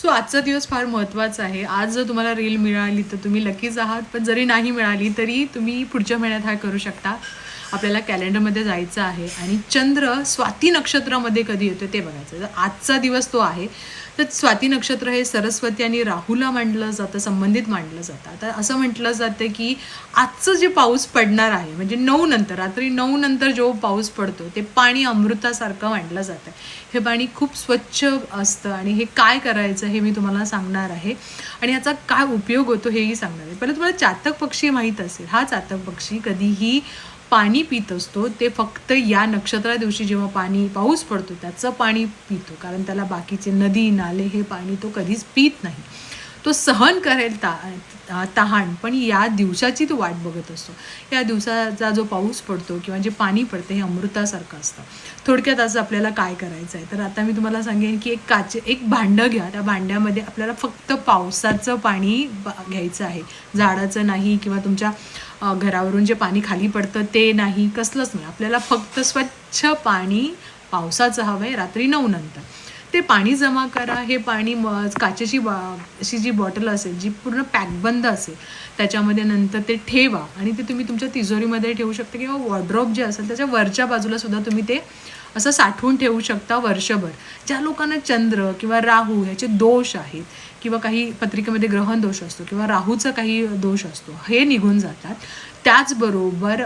So आजचा दिवस फार महत्त्वाचा आहे. आज जर तुम्हाला रील मिळाली तर तुम्ही लकीच आहात. पण जरी नाही मिळाली तरी तुम्ही पुढच्या महिन्यात हा करू शकता. आपल्याला कॅलेंडरमध्ये जायचं आहे आणि चंद्र स्वाती नक्षत्रामध्ये कधी येतो ते बघायचं. तर आजचा दिवस तो आहे. तर स्वाती नक्षत्र हे सरस्वती आणि राहूला मानलं जातं, संबंधित मानलं जातं. आता असं म्हटलं जातं की आजचं जे पाऊस पडणार आहे म्हणजे 9 नंतर, रात्री 9 नंतर जो पाऊस पडतो ते पाणी अमृतासारखं मानलं जातं. हे पाणी खूप स्वच्छ असतं आणि हे काय करायचं हे मी तुम्हाला सांगणार आहे आणि याचा काय उपयोग होतो हेही सांगणार आहे. पहिलं तुम्हाला चातक पक्षी माहीत असेल. हा चातक पक्षी कधीही पाणी पित असतो ते फक्त या नक्षत्रा दिवशी जेव्हा पाऊस पडतो त्याचं पाणी पितो, कारण त्याला बाकीचे नदी नाले हे पाणी तो कधीच पित नाही. तो सहन करेल तहान, पण या दिवसाची तो वाट बघत असतो. या दिवसाचा जो पाऊस पडतो किंवा जे पाणी पडते हे अमृतासारखं असतं. थोडक्यात आज आपल्याला काय करायचं आहे तर आता मी तुम्हाला सांगेन की एक भांडं घ्या. त्या भांड्यामध्ये आपल्याला फक्त पावसाचं पाणी घ्यायचं आहे, झाडाचं नाही किंवा तुमच्या घरावरून जे पाणी खाली पडतं ते नाही, कसलंच नाही. आपल्याला फक्त स्वच्छ पाणी पावसाचं हवं आहे रात्री 9 नंतर. ते पाणी जमा करा. हे पाणी काचेची अशी जी बॉटल असेल जी पूर्ण पॅकबंद असेल त्याच्यामध्ये नंतर ते ठेवा आणि ते तुम्ही तुमच्या तिजोरीमध्ये ठेवू शकता किंवा वॉर्डरोब जे असेल त्याच्या वरच्या बाजूला सुद्धा तुम्ही ते असं साठवून ठेवू शकता वर्षभर. ज्या लोकांना चंद्र किंवा राहू ह्याचे दोष आहेत किंवा काही पत्रिकेमध्ये ग्रहण दोष असतो किंवा राहूचा काही दोष असतो हे निघून जातात. त्याचबरोबर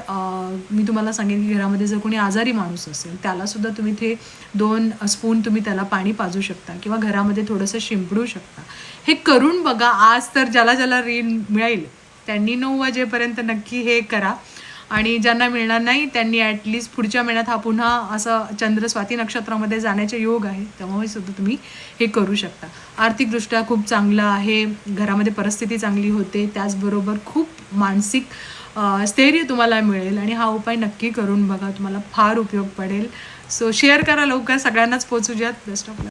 मी तुम्हाला सांगेन की घरामध्ये जर कोणी आजारी माणूस असेल त्यालासुद्धा तुम्ही ते 2 स्पून तुम्ही त्याला पाणी पाजू शकता किंवा घरामध्ये थोडंसं शिंपडू शकता. हे करून बघा. आज तर ज्याला रील मिळेल त्यांनी 9 वाजेपर्यंत नक्की हे करा आणि ज्यांना मिळणार नाही त्यांनी ॲटलिस्ट पुढच्या महिन्यात हा पुन्हा असं चंद्र स्वाती नक्षत्रामध्ये जाण्याचे योग आहे, त्यामुळे सुद्धा तुम्ही हे करू शकता. आर्थिकदृष्ट्या खूप चांगलं आहे, घरामध्ये परिस्थिती चांगली होते, त्याचबरोबर खूप मानसिक स्थैर्य तुम्हाला मिळेल आणि हा उपाय नक्की करून बघा, तुम्हाला फार उपयोग पडेल. सो शेअर करा लवकर, सगळ्यांनाच पोहोचू द्यात. Best of luck.